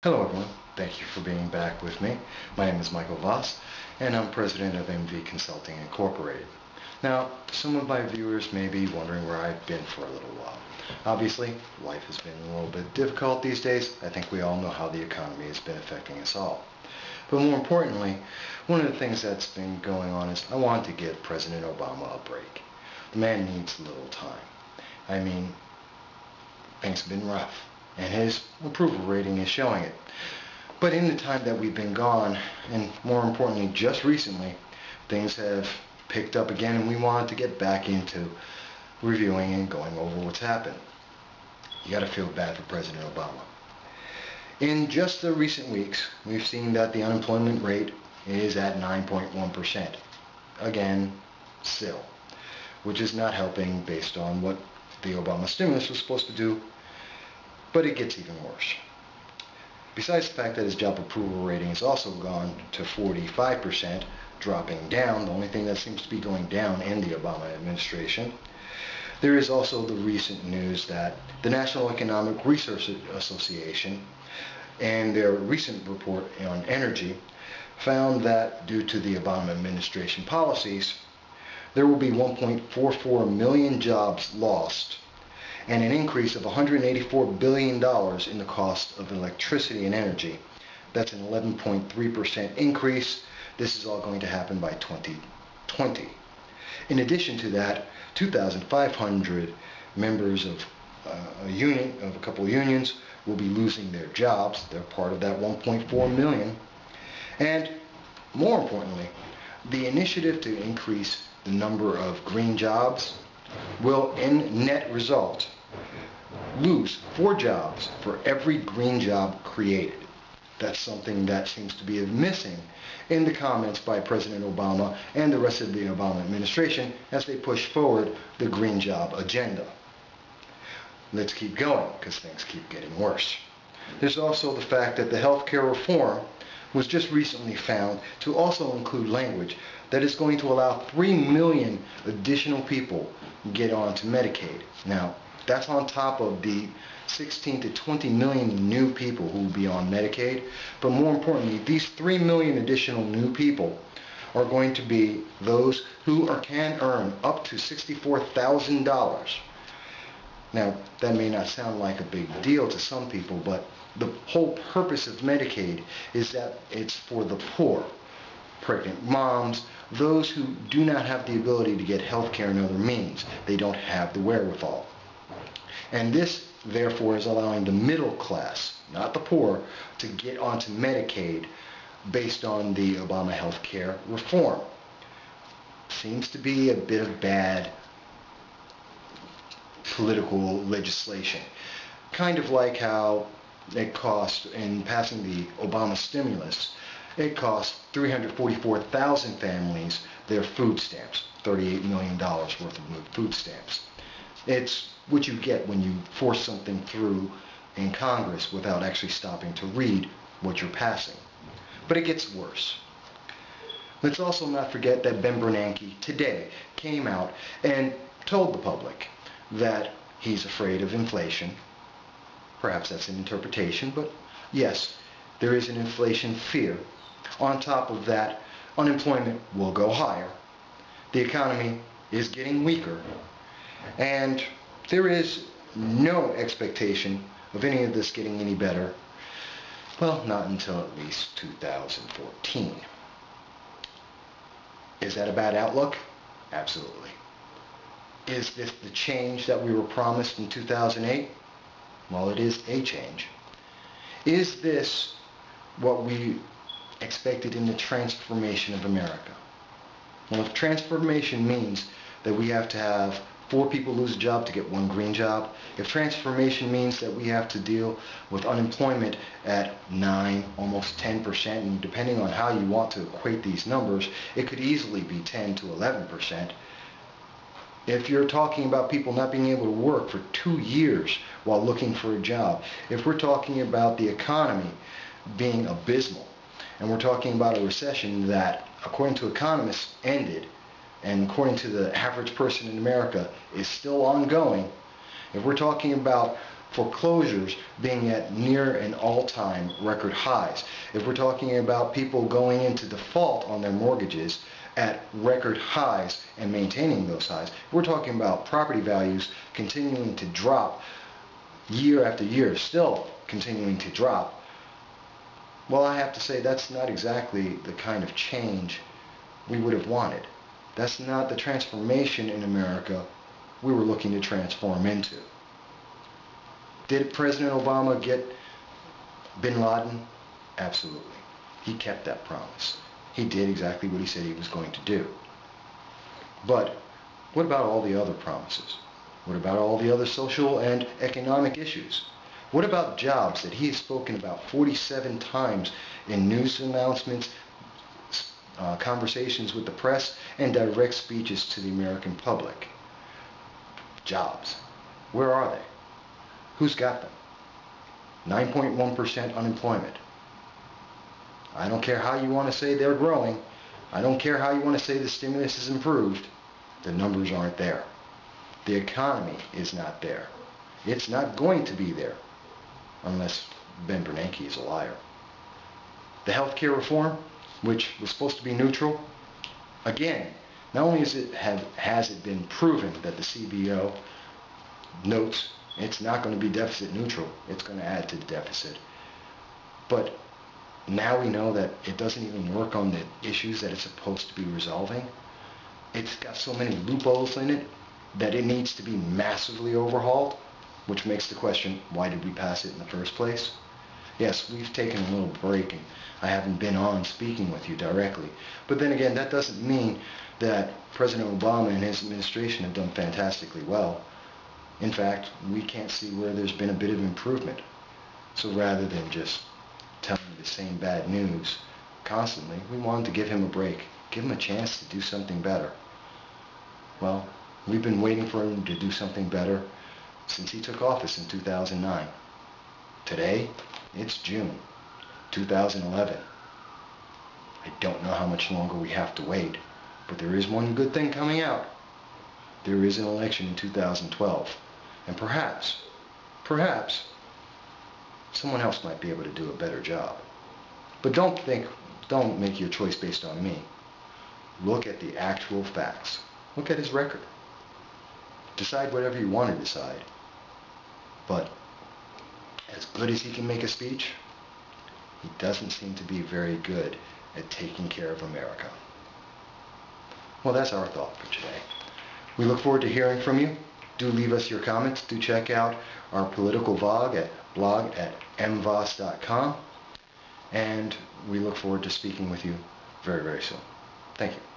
Hello everyone, thank you for being back with me. My name is Michael Vass and I'm president of MV Consulting Incorporated. Now, some of my viewers may be wondering where I've been for a little while. Obviously, life has been a little bit difficult these days. I think we all know how the economy has been affecting us all. But more importantly, one of the things that's been going on is I want to give President Obama a break. The man needs a little time. I mean, things have been rough, and his approval rating is showing it. But in the time that we've been gone, and more importantly just recently, things have picked up again, and we wanted to get back into reviewing and going over what's happened. You gotta feel bad for President Obama. In just the recent weeks, we've seen that the unemployment rate is at 9.1%. Again, still, which is not helping based on what the Obama stimulus was supposed to do. But it gets even worse. Besides the fact that his job approval rating has also gone to 45%, dropping down, the only thing that seems to be going down in the Obama administration, there is also the recent news that the National Economic Research Association, in their recent report on energy, found that due to the Obama administration policies, there will be 1.44 million jobs lost and an increase of $184 billion in the cost of electricity and energy. That's an 11.3% increase. This is all going to happen by 2020. In addition to that, 2,500 members of a couple of unions will be losing their jobs. They're part of that 1.4 million. And more importantly, the initiative to increase the number of green jobs will, in net result, lose 4 jobs for every green job created. That's something that seems to be missing in the comments by President Obama and the rest of the Obama administration as they push forward the green job agenda. Let's keep going, because things keep getting worse. There's also the fact that the healthcare reform was just recently found to also include language that is going to allow 3 million additional people get onto Medicaid. Now, that's on top of the 16 to 20 million new people who will be on Medicaid. But more importantly, these 3 million additional new people are going to be those who can earn up to $64,000. Now, that may not sound like a big deal to some people, but the whole purpose of Medicaid is that it's for the poor, pregnant moms, those who do not have the ability to get health care in other means. They don't have the wherewithal. And this, therefore, is allowing the middle class, not the poor, to get onto Medicaid based on the Obama health care reform. Seems to be a bit of bad political legislation. Kind of like how it cost, in passing the Obama stimulus, it cost 344,000 families their food stamps, $38 million worth of food stamps. It's what you get when you force something through in Congress without actually stopping to read what you're passing. But it gets worse. Let's also not forget that Bernanke today came out and told the public that he's afraid of inflation. Perhaps that's an interpretation, but yes, there is an inflation fear. On top of that, unemployment will go higher. The economy is getting weaker. And there is no expectation of any of this getting any better. Well, not until at least 2014. Is that a bad outlook? Absolutely. Is this the change that we were promised in 2008? Well, it is a change. Is this what we expected in the transformation of America? Well, if transformation means that we have to have 4 people lose a job to get 1 green job, if transformation means that we have to deal with unemployment at 9, almost 10%, and depending on how you want to equate these numbers, it could easily be 10 to 11%. If you're talking about people not being able to work for 2 years while looking for a job, if we're talking about the economy being abysmal, and we're talking about a recession that, according to economists, ended, and according to the average person in America, is still ongoing, if we're talking about foreclosures being at near and all-time record highs, if we're talking about people going into default on their mortgages at record highs and maintaining those highs, we're talking about property values continuing to drop year after year, still continuing to drop, well, I have to say that's not exactly the kind of change we would have wanted. That's not the transformation in America we were looking to transform into. Did President Obama get Bin Laden? Absolutely. He kept that promise. He did exactly what he said he was going to do. But what about all the other promises? What about all the other social and economic issues? What about jobs that he has spoken about 47 times in news announcements, conversations with the press, and direct speeches to the American public? Jobs. Where are they? Who's got them? 9.1% unemployment. I don't care how you want to say they're growing. I don't care how you want to say the stimulus is improved. The numbers aren't there. The economy is not there. It's not going to be there unless Ben Bernanke is a liar. The healthcare reform, which was supposed to be neutral, again, not only has it been proven that the CBO notes it's not going to be deficit neutral, it's going to add to the deficit, but now we know that it doesn't even work on the issues that it's supposed to be resolving. It's got so many loopholes in it that it needs to be massively overhauled, which makes the question, why did we pass it in the first place? Yes, we've taken a little break and I haven't been on speaking with you directly. But then again, that doesn't mean that President Obama and his administration have done fantastically well. In fact, we can't see where there's been a bit of improvement. So rather than just telling the same bad news constantly, we wanted to give him a break, give him a chance to do something better. Well, we've been waiting for him to do something better since he took office in 2009. Today, it's June 2011. I don't know how much longer we have to wait, but there is one good thing coming out. There is an election in 2012, and perhaps, someone else might be able to do a better job. But don't make your choice based on me. Look at the actual facts. Look at his record. Decide whatever you want to decide. But as good as he can make a speech, he doesn't seem to be very good at taking care of America. Well, that's our thought for today. We look forward to hearing from you. Do leave us your comments. Do check out our political blog at mvass.com. And we look forward to speaking with you very, very soon. Thank you.